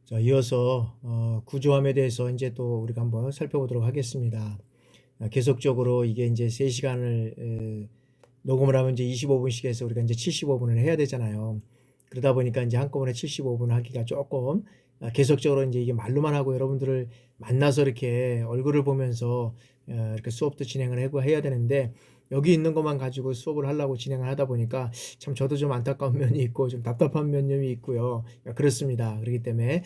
자, 이어서 구조함에 대해서 이제 또 우리가 한번 살펴보도록 하겠습니다. 계속적으로 이게 이제 3시간을 녹음을 하면 이제 25분씩 해서 우리가 이제 75분을 해야 되잖아요. 그러다 보니까 이제 한꺼번에 75분 하기가 조금 계속적으로 이제 이게 말로만 하고 여러분들을 만나서 이렇게 얼굴을 보면서 이렇게 수업도 진행을 하고 해야 되는데, 여기 있는 것만 가지고 수업을 하려고 진행을 하다 보니까 참 저도 좀 안타까운 면이 있고 좀 답답한 면이 있고요. 그렇습니다. 그렇기 때문에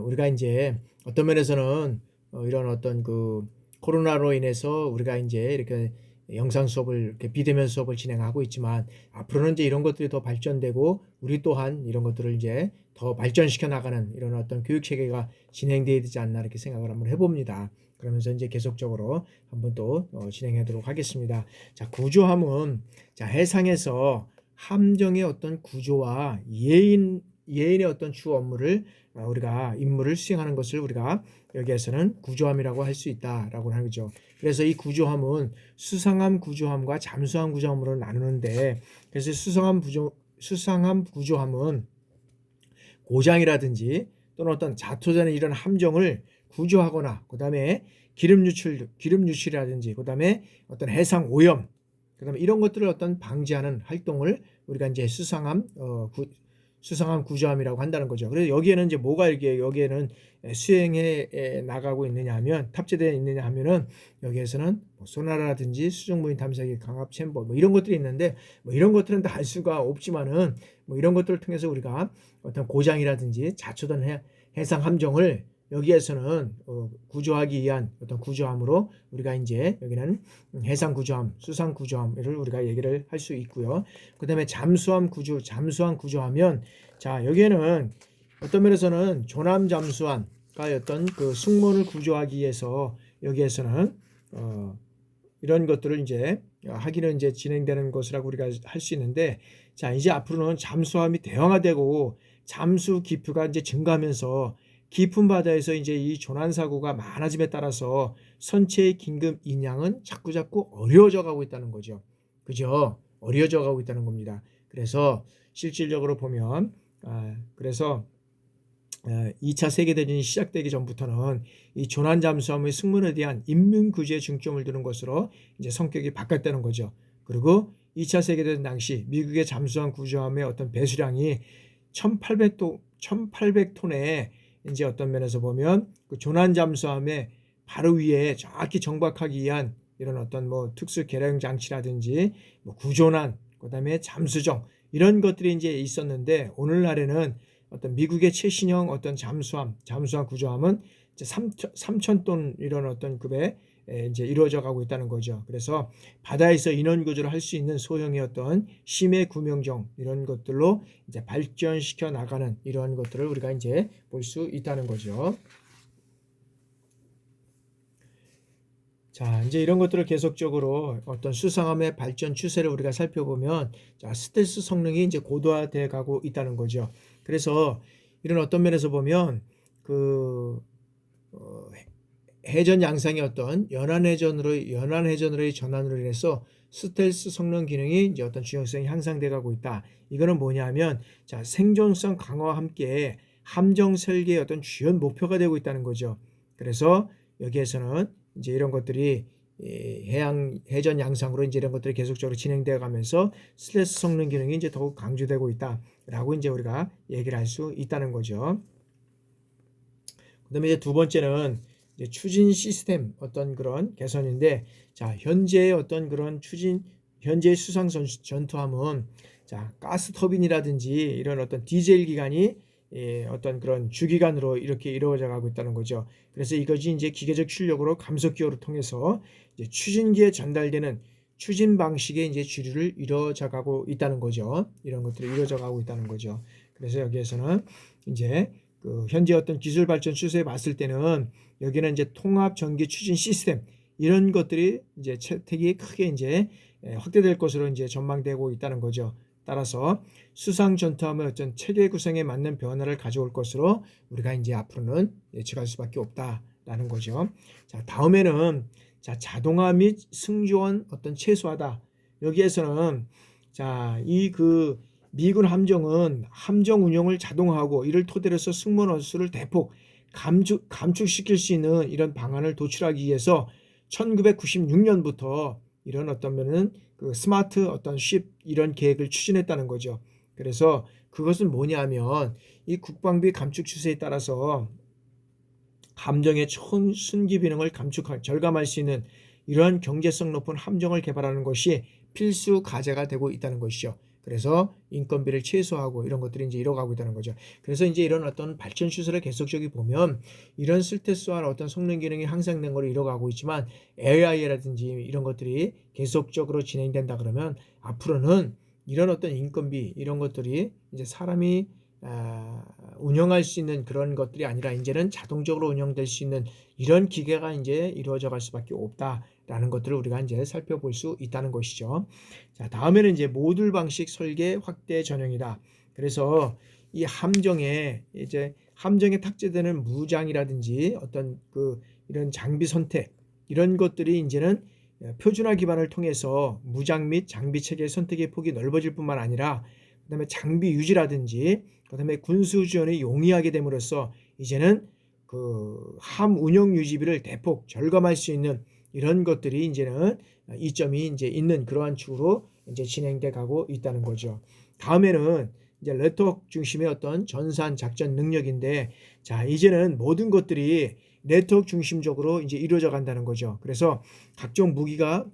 우리가 이제 어떤 면에서는 이런 어떤 그 코로나로 인해서 우리가 이제 이렇게 영상 수업을 이렇게 비대면 수업을 진행하고 있지만, 앞으로는 이제 이런 것들이 더 발전되고 우리 또한 이런 것들을 이제 더 발전시켜 나가는 이런 어떤 교육 체계가 진행되어야 되지 않나 이렇게 생각을 한번 해봅니다. 그러면서 이제 계속적으로 한번 또 진행하도록 하겠습니다. 자, 구조함은 자, 해상에서 함정의 어떤 구조와 예인의 어떤 주 업무를 우리가 임무를 수행하는 것을 우리가 여기에서는 구조함이라고 할 수 있다라고 하는 거죠. 그래서 이 구조함은 수상함 구조함과 잠수함 구조함으로 나누는데, 그래서 수상함 구조함은 고장이라든지 또는 어떤 자초자는 이런 함정을 구조하거나, 그 다음에 기름 유출이라든지, 그 다음에 어떤 해상 오염, 그 다음에 이런 것들을 어떤 방지하는 활동을 우리가 이제 수상함 구조함이라고 한다는 거죠. 그래서 여기에는 이제 뭐가 이렇게 여기에는 수행해 나가고 있느냐 하면, 탑재되어 있느냐 하면은, 여기에서는 뭐 소나라라든지 수중무인 탐사기, 강압 챔버 뭐 이런 것들이 있는데, 뭐 이런 것들은 다 알 수가 없지만은 뭐 이런 것들을 통해서 우리가 어떤 고장이라든지 자초된 해상 함정을 여기에서는 구조하기 위한 어떤 구조함으로 우리가 이제 여기는 해상 구조함, 수상 구조함을 우리가 얘기를 할 수 있고요. 그 다음에 잠수함 구조하면, 자, 여기에는 어떤 면에서는 조남 잠수함과 어떤 그 승무원을 구조하기 위해서 여기에서는 이런 것들을 이제 하기는 이제 진행되는 것이라고 우리가 할 수 있는데, 자, 이제 앞으로는 잠수함이 대형화되고 잠수 깊이가 이제 증가하면서 깊은 바다에서 이제 이 조난 사고가 많아짐에 따라서 선체의 긴급 인양은 자꾸자꾸 어려워져 가고 있다는 거죠. 그죠? 어려워져 가고 있다는 겁니다. 그래서 실질적으로 보면 그래서 2차 세계대전이 시작되기 전부터는 이 조난 잠수함의 승무원에 대한 인명 구제에 중점을 두는 것으로 이제 성격이 바뀌었다는 거죠. 그리고 2차 세계대전 당시 미국의 잠수함 구조함의 어떤 배수량이 1,800톤에 이제 어떤 면에서 보면 그 조난 잠수함의 바로 위에 정확히 정박하기 위한 이런 어떤 뭐 특수 계량 장치라든지 뭐 구조난, 그다음에 잠수정, 이런 것들이 이제 있었는데, 오늘날에는 어떤 미국의 최신형 어떤 잠수함 구조함은 이제 3,000톤 이런 어떤 급에 이제 이루어져 가고 있다는 거죠. 그래서 바다에서 인원 구조를 할 수 있는 소형의 어떤 심해 구명정, 이런 것들로 이제 발전시켜 나가는 이러한 것들을 우리가 이제 볼 수 있다는 거죠. 자, 이제 이런 것들을 계속적으로 어떤 수상함의 발전 추세를 우리가 살펴보면, 자, 스텔스 성능이 이제 고도화돼 가고 있다는 거죠. 그래서 이런 어떤 면에서 보면 그 어, 해전 양상의 어떤 연안 해전으로의 전환으로 인해서 스텔스 성능 기능이 이제 어떤 중요성이 향상돼 가고 있다. 이거는 뭐냐면, 자, 생존성 강화와 함께 함정 설계의 어떤 주요 목표가 되고 있다는 거죠. 그래서 여기에서는 이제 이런 것들이 해전 양상으로 이제 이런 것들이 계속적으로 진행되어 가면서 스텔스 성능 기능이 이제 더욱 강조되고 있다라고 이제 우리가 얘기를 할 수 있다는 거죠. 그다음에 이제 두 번째는 이제 추진 시스템 어떤 그런 개선인데, 자, 현재의 어떤 그런 현재의 수상 전투함은, 자, 가스 터빈이라든지 이런 어떤 디젤 기관이 어떤 그런 주기관으로 이렇게 이루어져 가고 있다는 거죠. 그래서 이것이 이제 기계적 출력으로 감속 기호를 통해서 이제 추진기에 전달되는 추진 방식의 이제 주류를 이루어져 가고 있다는 거죠. 이런 것들이 이루어져 가고 있다는 거죠. 그래서 여기에서는 이제 그 현재 어떤 기술 발전 추세에 봤을 때는 여기는 이제 통합 전기 추진 시스템, 이런 것들이 이제 채택이 크게 이제 확대될 것으로 이제 전망되고 있다는 거죠. 따라서 수상 전투함의 어떤 체계 구성에 맞는 변화를 가져올 것으로 우리가 이제 앞으로는 예측할 수밖에 없다라는 거죠. 자, 다음에는 자, 자동화 및 승조원 어떤 최소화다. 여기에서는 자, 미군 함정은 함정 운용을 자동화하고 이를 토대로 해서 승무원 원수를 대폭 감축시킬 수 있는 이런 방안을 도출하기 위해서 1996년부터 이런 어떤 면은 그 스마트 어떤 쉽 이런 계획을 추진했다는 거죠. 그래서 그것은 뭐냐면 이 국방비 감축 추세에 따라서 함정의 순기 비능을 절감할 수 있는 이러한 경제성 높은 함정을 개발하는 것이 필수 과제가 되고 있다는 것이죠. 그래서 인건비를 최소화하고 이런 것들이 이제 이뤄가고 있다는 거죠. 그래서 이제 이런 어떤 발전 추세를 계속적이 보면 이런 스텔스한 어떤 성능 기능이 향상된 걸 이뤄가고 있지만 AI라든지 이런 것들이 계속적으로 진행된다 그러면 앞으로는 이런 어떤 인건비 이런 것들이 이제 사람이 운영할 수 있는 그런 것들이 아니라 이제는 자동적으로 운영될 수 있는 이런 기계가 이제 이루어져 갈 수밖에 없다라는 것들을 우리가 이제 살펴볼 수 있다는 것이죠. 자, 다음에는 이제 모듈 방식 설계 확대 전형이다. 그래서 이 함정에 탑재되는 무장이라든지 어떤 그 이런 장비 선택 이런 것들이 이제는 표준화 기반을 통해서 무장 및 장비 체계 선택의 폭이 넓어질 뿐만 아니라 그다음에 장비 유지라든지 그다음에 군수 지원이 용이하게 됨으로써 이제는 그 함 운영 유지비를 대폭 절감할 수 있는 이런 것들이 이제는 이점이 이제 있는 그러한 축으로 이제 진행돼 가고 있다는 거죠. 다음에는 이제 네트워크 중심의 어떤 전산 작전 능력인데 자, 이제는 모든 것들이 네트워크 중심적으로 이제 이루어져 간다는 거죠. 그래서 각종 무기와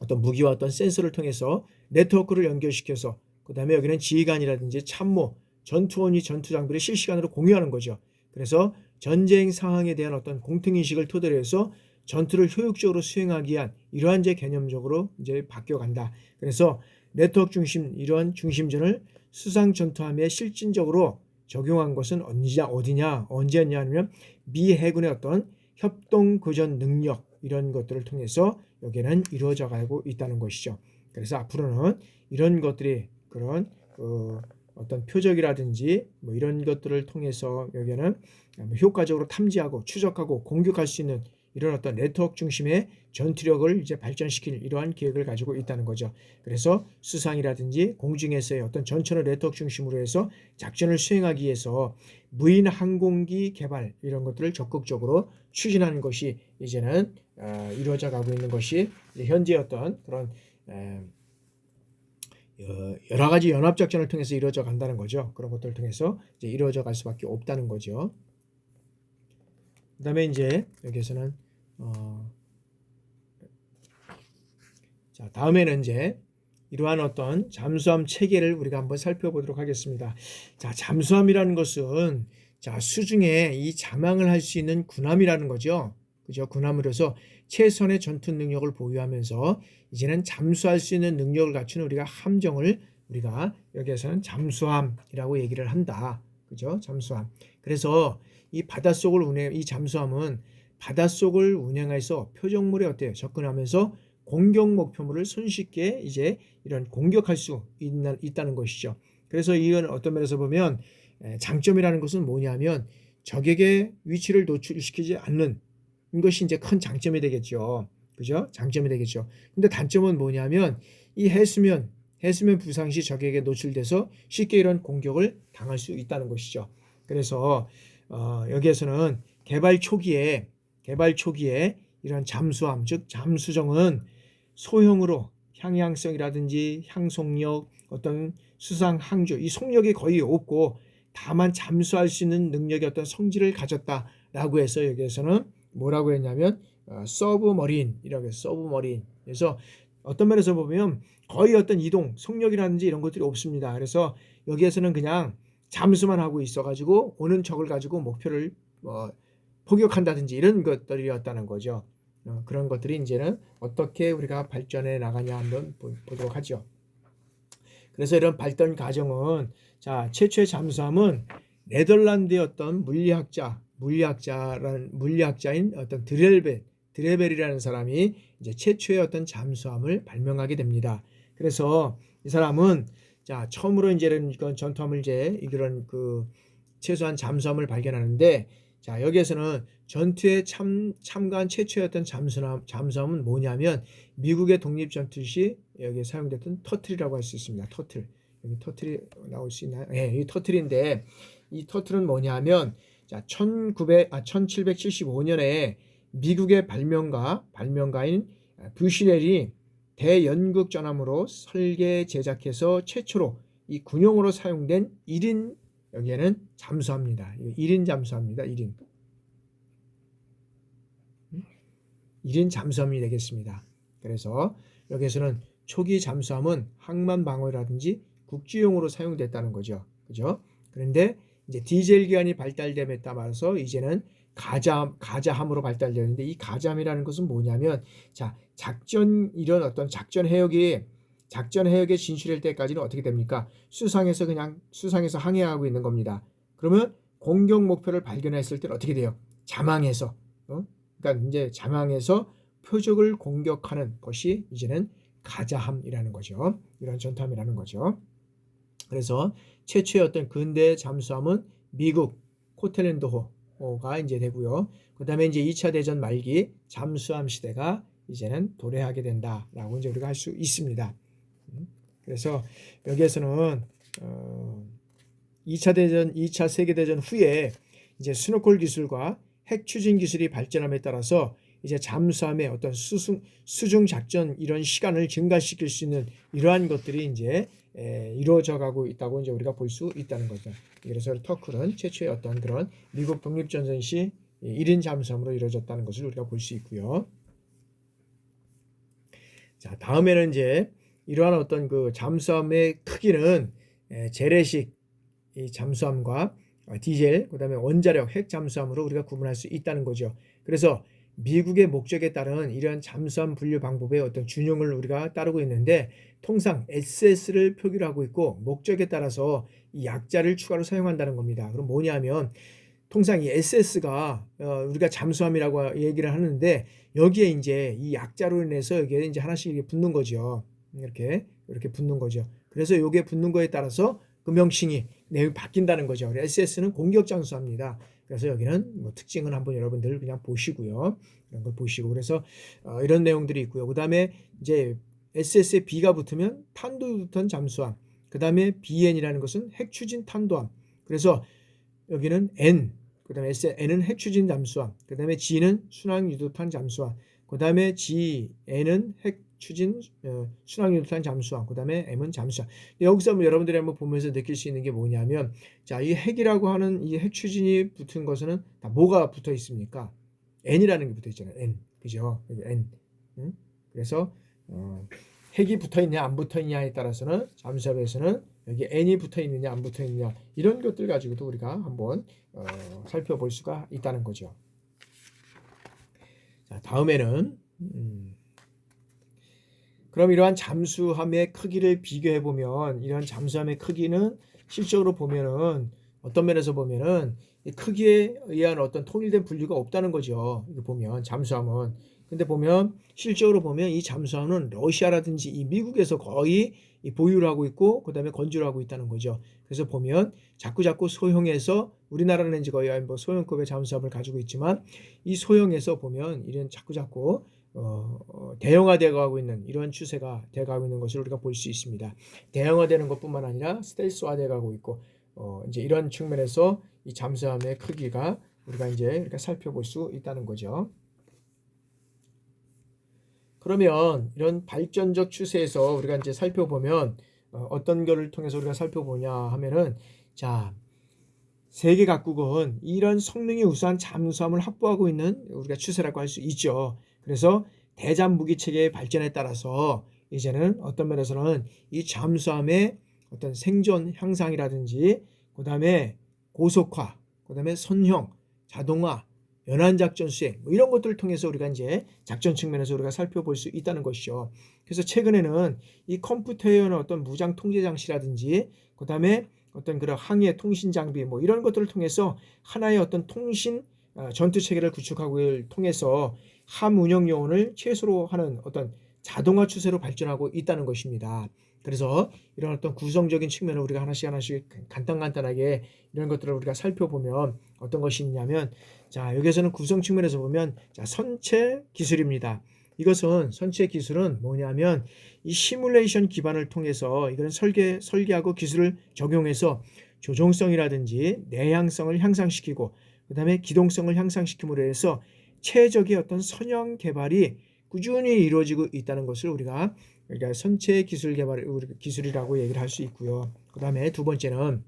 어떤 센서를 통해서 네트워크를 연결시켜서 그다음에 여기는 지휘관이라든지 참모, 전투원이 전투 장비를 실시간으로 공유하는 거죠. 그래서 전쟁 상황에 대한 어떤 공통인식을 토대로 해서 전투를 효율적으로 수행하기 위한 이러한 이제 개념적으로 이제 바뀌어간다. 그래서 네트워크 중심 이러한 중심전을 수상 전투함에 실질적으로 적용한 것은 언제였냐 하면 미 해군의 어떤 협동 교전 능력 이런 것들을 통해서 여기는 이루어져 가고 있다는 것이죠. 그래서 앞으로는 이런 것들이 그런 어떤 표적이라든지 뭐 이런 것들을 통해서 여기는 효과적으로 탐지하고 추적하고 공격할 수 있는 이런 어떤 네트워크 중심의 전투력을 이제 발전시킬 이러한 계획을 가지고 있다는 거죠. 그래서 수상이라든지 공중에서의 어떤 전천후 네트워크 중심으로 해서 작전을 수행하기 위해서 무인 항공기 개발 이런 것들을 적극적으로 추진하는 것이 이제는 이루어져 가고 있는 것이 현재 어떤 그런 여러 가지 연합 작전을 통해서 이루어져 간다는 거죠. 그런 것들을 통해서 이제 이루어져 갈 수밖에 없다는 거죠. 그다음에 이제 여기에서는 자, 다음에는 이제 이러한 어떤 잠수함 체계를 우리가 한번 살펴보도록 하겠습니다. 자, 잠수함이라는 것은 자, 수중에 이 잠항을 할 수 있는 군함이라는 거죠. 그죠? 군함으로서 최선의 전투 능력을 보유하면서 이제는 잠수할 수 있는 능력을 갖춘 우리가 함정을 우리가 여기에서는 잠수함이라고 얘기를 한다. 그죠? 잠수함. 그래서 이 이 잠수함은 바닷속을 운행해서 표적물에 어때요? 접근하면서 공격 목표물을 손쉽게 이제 이런 공격할 수 있다는 것이죠. 그래서 이건 어떤 면에서 보면 장점이라는 것은 뭐냐면 적에게 위치를 노출시키지 않는 것이 이제 큰 장점이 되겠죠. 그죠? 장점이 되겠죠. 근데 단점은 뭐냐면 이 해수면 부상 시 적에게 노출돼서 쉽게 이런 공격을 당할 수 있다는 것이죠. 그래서 여기에서는 개발 초기에 이런 잠수함 즉 잠수정은 소형으로 향양성이라든지 향속력 어떤 수상 항주 이 속력이 거의 없고 다만 잠수할 수 있는 능력의 어떤 성질을 가졌다라고 해서 여기에서는 뭐라고 했냐면 서브머린이라고 해서 서브머린. 그래서 어떤 면에서 보면 거의 어떤 이동 속력이라든지 이런 것들이 없습니다. 그래서 여기에서는 그냥 잠수만 하고 있어가지고 오는 적을 가지고 목표를 포격한다든지 이런 것들이었다는 거죠. 그런 것들이 이제는 어떻게 우리가 발전해 나가냐 한번 보도록 하죠. 그래서 이런 발전 과정은 자, 최초의 잠수함은 네덜란드의 어떤 물리학자인 어떤 드레벨이라는 사람이 이제 최초의 어떤 잠수함을 발명하게 됩니다. 그래서 이 사람은 자, 처음으로 이제는 이건 전투함을 이제 이런 그 최소한 잠수함을 발견하는데 자, 여기에서는 전투에 참가한 최초였던 잠수함은 뭐냐면 미국의 독립전투 시 여기에 사용됐던 터틀이라고 할 수 있습니다. 터틀. 여기 터틀이 나올 수 있나요? 예, 이 터틀인데 이 터틀은 뭐냐면 자, 1775년에 미국의 발명가인 뷰시넬이 대연극 전함으로 설계 제작해서 최초로 이 군용으로 사용된 1인 여기에는 잠수함입니다. 1인 잠수함입니다. 1인 잠수함이 되겠습니다. 그래서 여기에서는 초기 잠수함은 항만 방어라든지 국지용으로 사용됐다는 거죠. 그죠? 그런데 이제 디젤 기관이 발달됨에 따라서 이제는 가자함으로 발달되는데 이 가자함이라는 것은 뭐냐면 자, 이런 어떤 작전 해역에 진출할 때까지는 어떻게 됩니까? 수상에서 항해하고 있는 겁니다. 그러면 공격 목표를 발견했을 때는 어떻게 돼요? 자망해서 그러니까 이제 자망해서 표적을 공격하는 것이 이제는 가자함이라는 거죠. 이런 전투함이라는 거죠. 그래서 최초의 어떤 근대 잠수함은 미국 코텔랜드호가 이제 되고요. 그다음에 이제 2차 대전 말기 잠수함 시대가 이제는 도래하게 된다라고 이제 우리가 할 수 있습니다. 그래서 여기에서는 2차 세계대전 후에 이제 스노콜 기술과 핵 추진 기술이 발전함에 따라서 이제 잠수함의 어떤 수중 작전 이런 시간을 증가시킬 수 있는 이러한 것들이 이제 이루어져 가고 있다고 이제 우리가 볼 수 있다는 거죠. 그래서 터클은 최초의 어떤 그런 미국 독립전선 시 1인 잠수함으로 이루어졌다는 것을 우리가 볼 수 있고요. 자, 다음에는 이제 이러한 어떤 그 잠수함의 크기는 재래식 이 잠수함과 디젤, 그다음에 원자력 핵 잠수함으로 우리가 구분할 수 있다는 거죠. 그래서 미국의 목적에 따른 이러한 잠수함 분류 방법의 어떤 준용을 우리가 따르고 있는데 통상 SS를 표기를 하고 있고 목적에 따라서 이 약자를 추가로 사용한다는 겁니다. 그럼 뭐냐면 통상 이 SS가 우리가 잠수함이라고 얘기를 하는데 여기에 이제 이 약자로 인해서 여기에 이제 하나씩 붙는 거죠. 이렇게 붙는 거죠. 그래서 여기에 붙는 거에 따라서 그 명칭이 내용이 바뀐다는 거죠. SS는 공격 잠수함입니다. 그래서 여기는 뭐 특징은 한번 여러분들 그냥 보시고요. 이런 걸 보시고 그래서 이런 내용들이 있고요. 그다음에 이제 SS에 B가 붙으면 탄도 유도탄 잠수함. 그다음에 BN이라는 것은 핵 추진 탄도함. 그래서 여기는 N. 그다음에 N은 핵 추진 잠수함. 그다음에 G는 순항 유도탄 잠수함. 그다음에 N은 핵 추진 순항 유도탄 잠수함. 그다음에 M은 잠수함. 여기서 여러분들이 한번 보면서 느낄 수 있는 게 뭐냐면 자, 이 핵이라고 하는 이 핵 추진이 붙은 것은 다 뭐가 붙어 있습니까? N이라는 게 붙어 있잖아요. N. 그죠? 여기 N. 그래서 핵이 붙어 있냐 안 붙어 있냐에 따라서는 잠수함에서는 여기 N이 붙어 있느냐 안 붙어 있느냐 이런 것들 가지고도 우리가 한번 살펴볼 수가 있다는 거죠. 자, 다음에는 그럼 이러한 잠수함의 크기를 비교해 보면 이러한 잠수함의 크기는 실적으로 보면은 어떤 면에서 보면은 이 크기에 의한 어떤 통일된 분류가 없다는 거죠. 이거 보면 잠수함은 근데 보면 실적으로 보면 이 잠수함은 러시아라든지 이 미국에서 거의 보유를 하고 있고 그다음에 건조를 하고 있다는 거죠. 그래서 보면 자꾸 소형에서 우리나라는 이제 거의 뭐 소형급의 잠수함을 가지고 있지만 이 소형에서 보면 이런 자꾸 대형화되어 가고 있는 이런 추세가 되어 가고 있는 것을 우리가 볼 수 있습니다. 대형화되는 것뿐만 아니라 스텔스화되어 가고 있고 이제 이런 측면에서 이 잠수함의 크기가 우리가 이제 살펴볼 수 있다는 거죠. 그러면 이런 발전적 추세에서 우리가 이제 살펴보면 어떤 거를 통해서 우리가 살펴보냐 하면은 자, 세계 각국은 이런 성능이 우수한 잠수함을 확보하고 있는 우리가 추세라고 할 수 있죠. 그래서 대잠 무기 체계의 발전에 따라서 이제는 어떤 면에서는 이 잠수함의 어떤 생존 향상이라든지 그다음에 고속화, 그다음에 선형, 자동화, 연안 작전 수행 뭐 이런 것들을 통해서 우리가 이제 작전 측면에서 우리가 살펴볼 수 있다는 것이죠. 그래서 최근에는 이 컴퓨터에 의한 어떤 무장 통제 장치라든지 그다음에 어떤 그런 항해 통신 장비 뭐 이런 것들을 통해서 하나의 어떤 통신 전투 체계를 구축하고를 통해서 함 운영 요원을 최소로 하는 어떤 자동화 추세로 발전하고 있다는 것입니다. 그래서 이런 어떤 구성적인 측면을 우리가 하나씩 간단하게 이런 것들을 우리가 살펴보면 어떤 것이 있냐면 자, 여기서는 구성 측면에서 보면 자, 선체 기술입니다. 이것은 선체 기술은 뭐냐면 이 시뮬레이션 기반을 통해서 이거는 설계하고 기술을 적용해서 조종성이라든지 내향성을 향상시키고 그다음에 기동성을 향상시킴으로 해서 최적의 어떤 선형 개발이 꾸준히 이루어지고 있다는 것을 우리가 선체 기술 개발 기술이라고 얘기를 할 수 있고요. 그다음에 두 번째는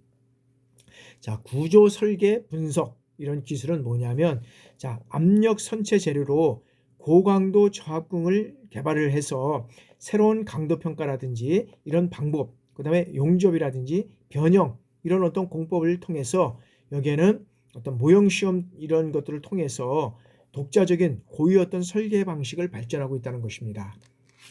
자, 구조 설계 분석 이런 기술은 뭐냐면 자, 압력 선체 재료로 고강도 저압궁을 개발을 해서 새로운 강도 평가라든지 이런 방법, 그다음에 용접이라든지 변형 이런 어떤 공법을 통해서 여기에는 어떤 모형 시험 이런 것들을 통해서 독자적인 고유 어떤 설계 방식을 발전하고 있다는 것입니다.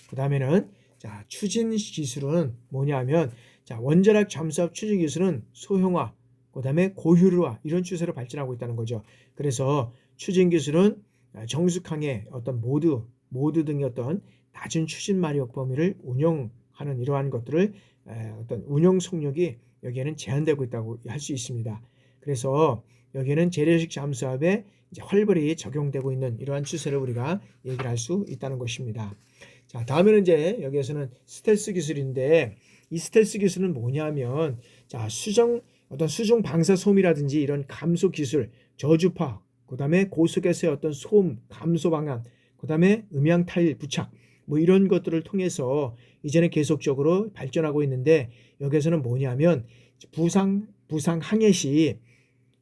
그다음에는 자, 추진 기술은 뭐냐면 자, 원자력 잠수함 추진 기술은 소형화, 그다음에 고효율화 이런 추세로 발전하고 있다는 거죠. 그래서 추진 기술은 정숙항해 어떤 모드 등의 어떤 낮은 추진 마력 범위를 운영하는 이러한 것들을 어떤 운영 속력이 여기에는 제한되고 있다고 할 수 있습니다. 그래서 여기에는 재래식 잠수함에 이제 활발히 적용되고 있는 이러한 추세를 우리가 얘기를 할 수 있다는 것입니다. 자, 다음에는 이제 여기에서는 스텔스 기술인데 이 스텔스 기술은 뭐냐면 자, 어떤 수중 방사 소음이라든지 이런 감소 기술, 저주파, 그다음에 고속에서의 어떤 소음 감소 방안, 그다음에 음향 타일 부착 뭐 이런 것들을 통해서 이제는 계속적으로 발전하고 있는데 여기에서는 뭐냐면 부상 항해 시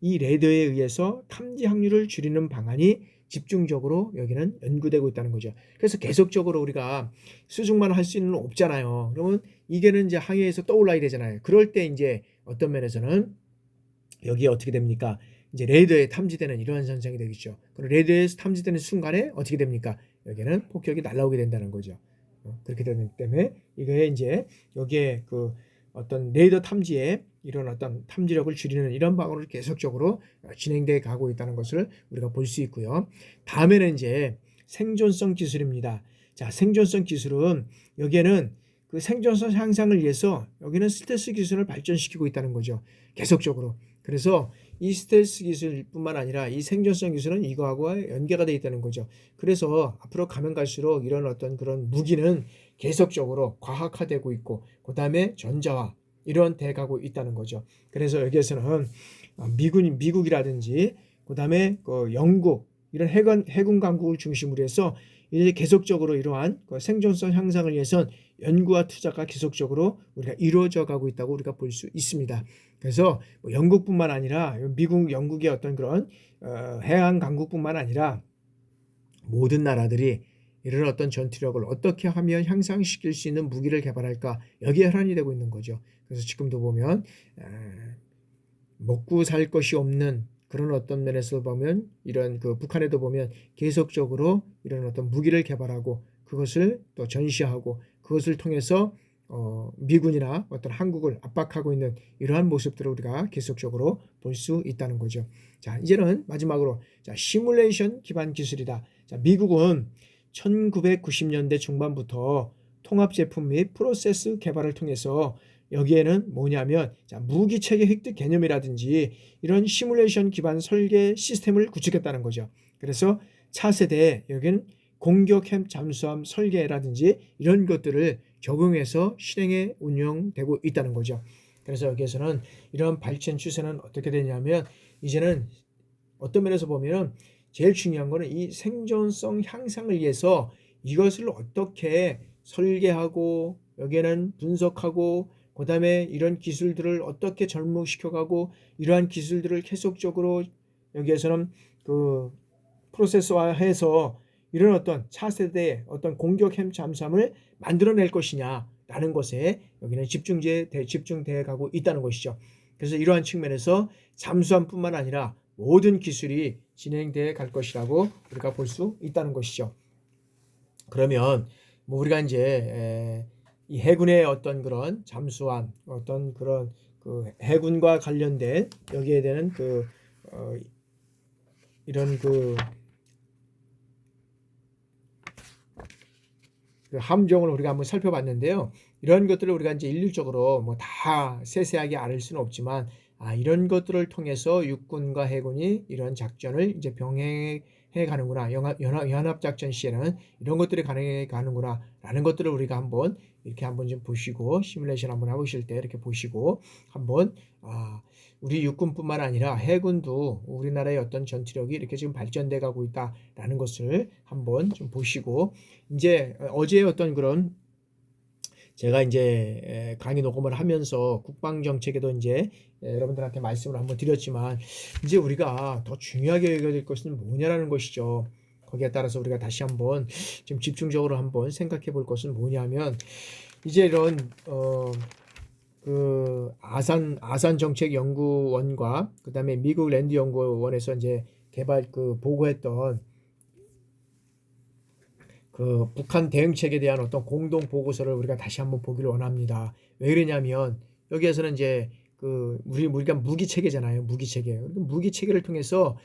이 레더에 의해서 탐지 확률을 줄이는 방안이 집중적으로 여기는 연구되고 있다는 거죠. 그래서 계속적으로 우리가 수중만 할 수 있는 없잖아요. 그러면 이게는 이제 항해에서 떠올라야 되잖아요. 그럴 때 이제 어떤 면에서는 여기에 어떻게 됩니까? 이제 레이더에 탐지되는 이러한 현상이 되겠죠. 그럼 레이더에서 탐지되는 순간에 어떻게 됩니까? 여기는 폭격이 날아오게 된다는 거죠. 그렇게 되기 때문에 이거에 이제 여기에 그 어떤 레이더 탐지에 이런 어떤 탐지력을 줄이는 이런 방안으로 계속적으로 진행돼 가고 있다는 것을 우리가 볼 수 있고요. 다음에는 이제 생존성 기술입니다. 자, 생존성 기술은 여기에는 그 생존성 향상을 위해서 여기는 스텔스 기술을 발전시키고 있다는 거죠. 계속적으로. 그래서 이 스텔스 기술뿐만 아니라 이 생존성 기술은 이거하고 연계가 되어 있다는 거죠. 그래서 앞으로 가면 갈수록 이런 어떤 그런 무기는 계속적으로 과학화되고 있고 그다음에 전자화 이런 돼 가고 있다는 거죠. 그래서 여기에서는 미국이라든지 그다음에 그 영국 이런 해군 강국을 중심으로 해서 이제 계속적으로 이러한 생존성 향상을 위해서 연구와 투자가 계속적으로 우리가 이루어져 가고 있다고 우리가 볼 수 있습니다. 그래서 뭐 영국뿐만 아니라 영국의 어떤 그런 해양 강국뿐만 아니라 모든 나라들이 이런 어떤 전투력을 어떻게 하면 향상시킬 수 있는 무기를 개발할까 여기에 혈안이 되고 있는 거죠. 그래서 지금도 보면 먹고 살 것이 없는 그런 어떤 면에서 보면 이런 그 북한에도 보면 계속적으로 이런 어떤 무기를 개발하고 그것을 또 전시하고 그것을 통해서 미군이나 어떤 한국을 압박하고 있는 이러한 모습들을 우리가 계속적으로 볼 수 있다는 거죠. 자, 이제는 마지막으로 자, 시뮬레이션 기반 기술이다. 자, 미국은 1990년대 중반부터 통합 제품 및 프로세스 개발을 통해서 여기에는 뭐냐면 자, 무기 체계 획득 개념이라든지 이런 시뮬레이션 기반 설계 시스템을 구축했다는 거죠. 그래서 차세대 여기는 공격 햄 잠수함 설계라든지 이런 것들을 적용해서 실행에 운영되고 있다는 거죠. 그래서 여기에서는 이런 발전 추세는 어떻게 되냐면 이제는 어떤 면에서 보면 제일 중요한 거는 이 생존성 향상을 위해서 이것을 어떻게 설계하고 여기에는 분석하고 그다음에 이런 기술들을 어떻게 접목시켜가고 이러한 기술들을 계속적으로 여기에서는 그 프로세스화해서 이런 어떤 차세대의 어떤 공격 햄 잠수함을 만들어낼 것이냐라는 것에 여기는 집중돼 가고 있다는 것이죠. 그래서 이러한 측면에서 잠수함뿐만 아니라 모든 기술이 진행돼 갈 것이라고 우리가 볼 수 있다는 것이죠. 그러면 뭐 우리가 이제 이 해군의 어떤 그런 잠수함, 어떤 그런 그 해군과 관련된 여기에 대한 그 이런 그 함정을 우리가 한번 살펴봤는데요. 이런 것들을 우리가 이제 일률적으로 뭐 다 세세하게 알 수는 없지만 이런 것들을 통해서 육군과 해군이 이런 작전을 이제 병행해 가는구나. 연합작전 시에는 이런 것들이 가능해 가는구나. 라는 것들을 우리가 한번 이렇게 한번 좀 보시고, 시뮬레이션 한번 해보실 때 이렇게 보시고, 한번, 우리 육군뿐만 아니라 해군도 우리나라의 어떤 전투력이 이렇게 지금 발전돼 가고 있다라는 것을 한번 좀 보시고, 이제 어제 어떤 그런 제가 이제 강의 녹음을 하면서 국방 정책에도 이제 여러분들한테 말씀을 한번 드렸지만, 이제 우리가 더 중요하게 여겨야 될 것은 뭐냐라는 것이죠. 거기에 따라서 우리가 다시 한번 좀 집중적으로 한번 생각해 볼 것은 뭐냐면, 이제 이런 그 아산 정책 연구원과 그다음에 미국 랜드 연구원에서 이제 개발 보고했던 그 북한 대응책에 대한 어떤 공동 보고서를 우리가 다시 한번 보기를 원합니다. 왜 그러냐면 여기에서는 이제 우리가 무기 체계잖아요. 무기 체계. 무기 체계를 통해서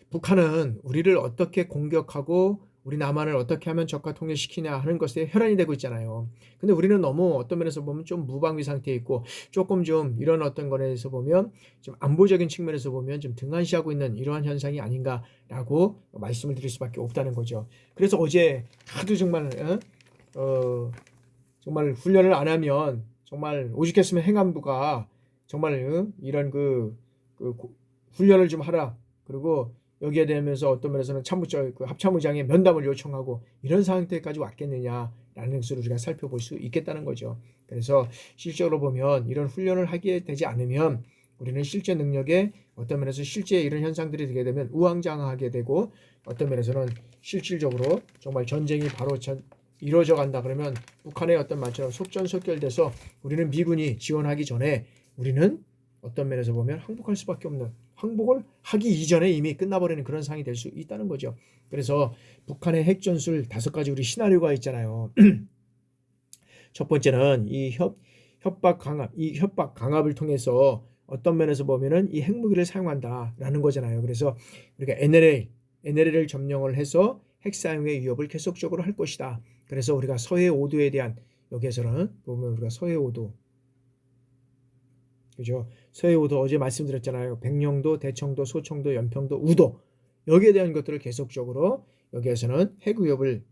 북한은 우리를 어떻게 공격하고 우리 남한을 어떻게 하면 적과 통일시키냐 하는 것에 혈안이 되고 있잖아요. 근데 우리는 너무 어떤 면에서 보면 좀 무방비 상태에 있고, 조금 좀 이런 어떤 거에서 보면 좀 안보적인 측면에서 보면 좀 등한시하고 있는 이러한 현상이 아닌가라고 말씀을 드릴 수밖에 없다는 거죠. 그래서 어제 하도 정말 정말 훈련을 안 하면 정말 오죽했으면 행안부가 정말 이런 훈련을 좀 하라. 그리고 여기에 대하면서 어떤 면에서는 합참의장의 면담을 요청하고 이런 상태까지 왔겠느냐라는 것을 우리가 살펴볼 수 있겠다는 거죠. 그래서 실제로 보면 이런 훈련을 하게 되지 않으면 우리는 실제 능력에 어떤 면에서 실제 이런 현상들이 되게 되면 우왕좌왕하게 되고, 어떤 면에서는 실질적으로 정말 전쟁이 바로 이루어져 간다 그러면 북한의 어떤 말처럼 속전속결돼서 우리는 미군이 지원하기 전에 우리는 어떤 면에서 보면 항복할 수밖에 없는, 항복을 하기 이전에 이미 끝나버리는 그런 상황이 될 수 있다는 거죠. 그래서 북한의 핵전술 5가지 우리 시나리오가 있잖아요. 첫 번째는 이 협박 강압을 통해서 어떤 면에서 보면은 이 핵무기를 사용한다라는 거잖아요. 그래서 우리가 NLL을 점령을 해서 핵 사용의 위협을 계속적으로 할 것이다. 그래서 우리가 서해 5도에 대한, 여기에서는 보면 우리가 서해 5도, 그죠? 서해 5도 어제 말씀드렸잖아요. 백령도, 대청도, 소청도, 연평도, 우도, 여기에 대한 것들을 계속적으로 여기에서는 핵 위협을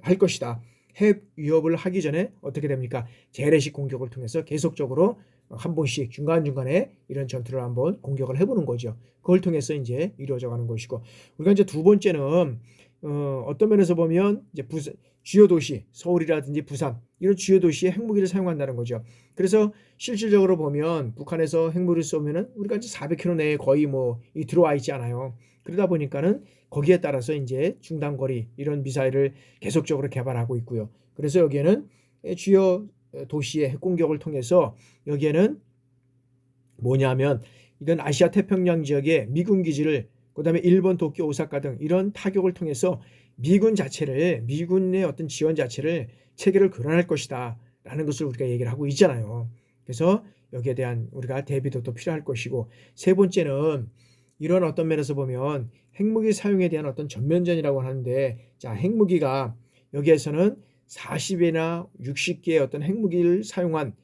할 것이다. 핵 위협을 하기 전에 어떻게 됩니까? 재래식 공격을 통해서 계속적으로 한 번씩 중간중간에 이런 전투를 한번 공격을 해보는 거죠. 그걸 통해서 이제 이루어져 가는 것이고, 우리가 이제 두 번째는 어떤 면에서 보면 이제 주요 도시, 서울이라든지 부산, 이런 주요 도시에 핵무기를 사용한다는 거죠. 그래서 실질적으로 보면 북한에서 핵무기를 쏘면은 우리가 이제 400km 내에 거의 들어와 있지 않아요. 그러다 보니까는 거기에 따라서 이제 중단거리 이런 미사일을 계속적으로 개발하고 있고요. 그래서 여기에는 주요 도시의 핵공격을 통해서, 여기에는 뭐냐면 이건 아시아 태평양 지역의 미군 기지를, 그다음에 일본 도쿄, 오사카 등 이런 타격을 통해서 미군의 어떤 지원 자체를 체계를 교란할 것이다 라는 것을 우리가 얘기를 하고 있잖아요. 그래서 여기에 대한 우리가 대비도 또 필요할 것이고, 세 번째는 이런 어떤 면에서 보면 핵무기 사용에 대한 어떤 전면전이라고 하는데, 자, 핵무기가 여기에서는 40이나 60개의 어떤 핵무기를 사용한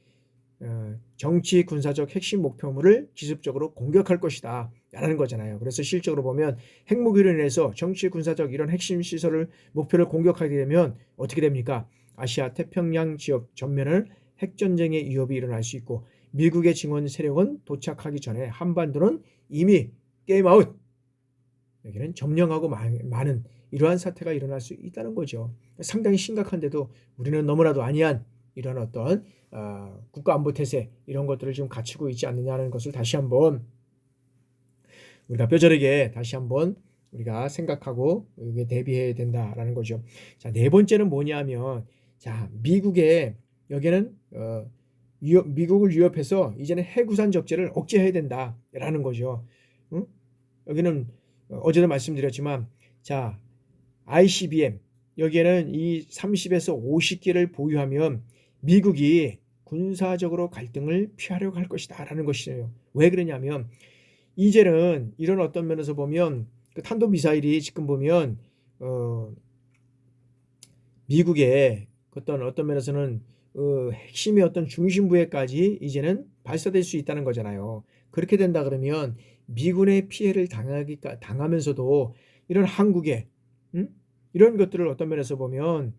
정치 군사적 핵심 목표물을 기습적으로 공격할 것이다 라는 거잖아요. 그래서 실적으로 보면 핵무기로 인해서 정치 군사적 이런 핵심 시설을 목표를 공격하게 되면 어떻게 됩니까? 아시아 태평양 지역 전면을 핵전쟁의 위협이 일어날 수 있고, 미국의 증원 세력은 도착하기 전에 한반도는 이미 게임 아웃, 여기는 점령하고 많은 이러한 사태가 일어날 수 있다는 거죠. 상당히 심각한데도 우리는 너무나도 아니한 이런 어떤 국가안보태세 이런 것들을 좀 갖추고 있지 않느냐는 것을 다시 한번 우리가 뼈저리게 다시 한번 우리가 생각하고 여기에 대비해야 된다라는 거죠. 자, 네 번째는 뭐냐면, 자, 여기는 미국을 위협해서 이제는 핵우산 적재를 억제해야 된다라는 거죠. 응? 여기는 어제도 말씀드렸지만, 자, ICBM 여기에는 이 30에서 50개를 보유하면 미국이 군사적으로 갈등을 피하려고 할 것이다 라는 것이에요. 왜 그러냐면 이제는 이런 어떤 면에서 보면 탄도미사일이 지금 보면 미국의 어떤 면에서는 핵심의 어떤 중심부에까지 이제는 발사될 수 있다는 거잖아요. 그렇게 된다 그러면 미군의 피해를 당하면서도 이런 한국의 이런 것들을 어떤 면에서 보면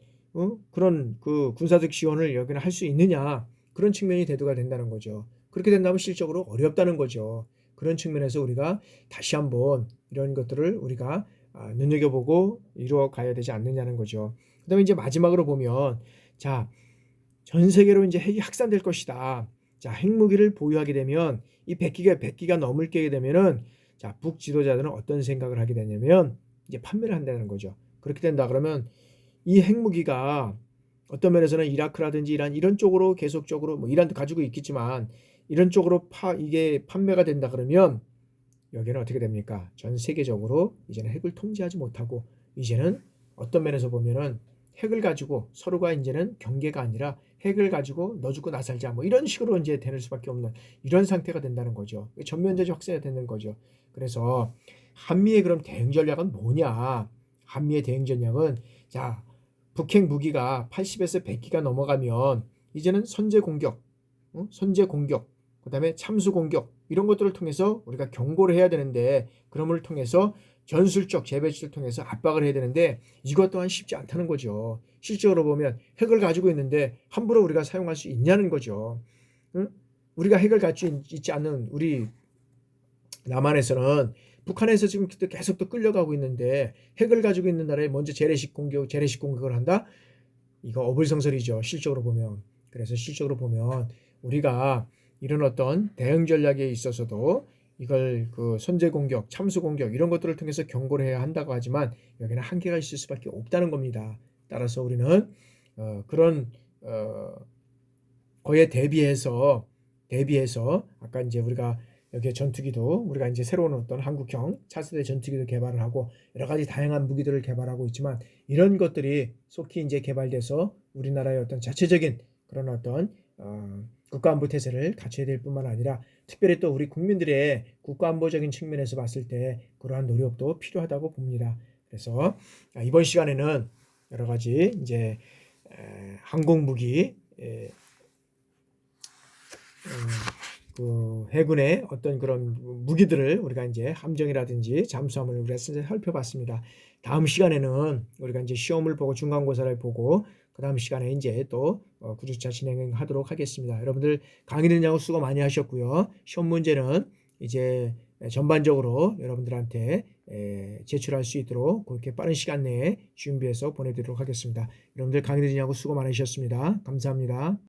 그런 그 군사적 지원을 여기는 할 수 있느냐, 그런 측면이 대두가 된다는 거죠. 그렇게 된다면 실적으로 어렵다는 거죠. 그런 측면에서 우리가 다시 한번 이런 것들을 우리가 눈여겨보고 이루어 가야 되지 않느냐는 거죠. 그다음에 이제 마지막으로 보면, 자, 전 세계로 이제 핵이 확산될 것이다. 자, 핵무기를 보유하게 되면 이 100기가 넘을 게 되면은, 자, 북 지도자들은 어떤 생각을 하게 되냐면 이제 판매를 한다는 거죠. 그렇게 된다 그러면 이 핵무기가 어떤 면에서는 이라크라든지 이란 이런 쪽으로 계속적으로, 뭐 이란도 가지고 있겠지만 이런 쪽으로 이게 판매가 된다 그러면 여기는 어떻게 됩니까? 전 세계적으로 이제는 핵을 통제하지 못하고, 이제는 어떤 면에서 보면은 핵을 가지고 서로가 이제는 경계가 아니라 핵을 가지고 너 죽고 나 살자, 뭐 이런 식으로 이제 되는 수밖에 없는 이런 상태가 된다는 거죠. 전면제적 확산이 되는 거죠. 그래서 한미의 그럼 대응 전략은 뭐냐? 한미의 대응 전략은, 자, 북핵 무기가 80에서 100기가 넘어가면 이제는 선제 공격, 그다음에 참수 공격, 이런 것들을 통해서 우리가 경고를 해야 되는데, 그럼을 통해서 전술적 재배치를 통해서 압박을 해야 되는데 이것 또한 쉽지 않다는 거죠. 실적으로 보면 핵을 가지고 있는데 함부로 우리가 사용할 수 있냐는 거죠. 응? 우리가 핵을 가지고 있지 않는 우리 남한에서는 북한에서 지금 계속 또 끌려가고 있는데 핵을 가지고 있는 나라에 먼저 재래식 공격을 한다? 이거 어불성설이죠. 실적으로 보면. 그래서 실적으로 보면 우리가 이런 어떤 대응 전략에 있어서도 이걸 그 선제 공격, 참수 공격 이런 것들을 통해서 경고를 해야 한다고 하지만 여기는 한계가 있을 수밖에 없다는 겁니다. 따라서 우리는 그런 거에 대비해서 아까 이제 우리가 여기에 전투기도 우리가 이제 새로운 어떤 한국형 차세대 전투기도 개발을 하고 여러 가지 다양한 무기들을 개발하고 있지만, 이런 것들이 속히 이제 개발돼서 우리나라의 어떤 자체적인 그런 어떤 국가안보 태세를 갖춰야 될 뿐만 아니라 특별히 또 우리 국민들의 국가안보적인 측면에서 봤을 때 그러한 노력도 필요하다고 봅니다. 그래서 이번 시간에는 여러 가지 이제 항공무기, 그 해군의 어떤 그런 무기들을 우리가 이제 함정이라든지 잠수함을 우리가 살펴봤습니다. 다음 시간에는 우리가 이제 시험을 보고 중간고사를 보고 그 다음 시간에 이제 또 구주차 진행하도록 하겠습니다. 여러분들 강의 듣느냐고 수고 많이 하셨고요. 시험 문제는 이제 전반적으로 여러분들한테 제출할 수 있도록 그렇게 빠른 시간 내에 준비해서 보내드리도록 하겠습니다. 여러분들 강의 듣느냐고 수고 많으셨습니다. 감사합니다.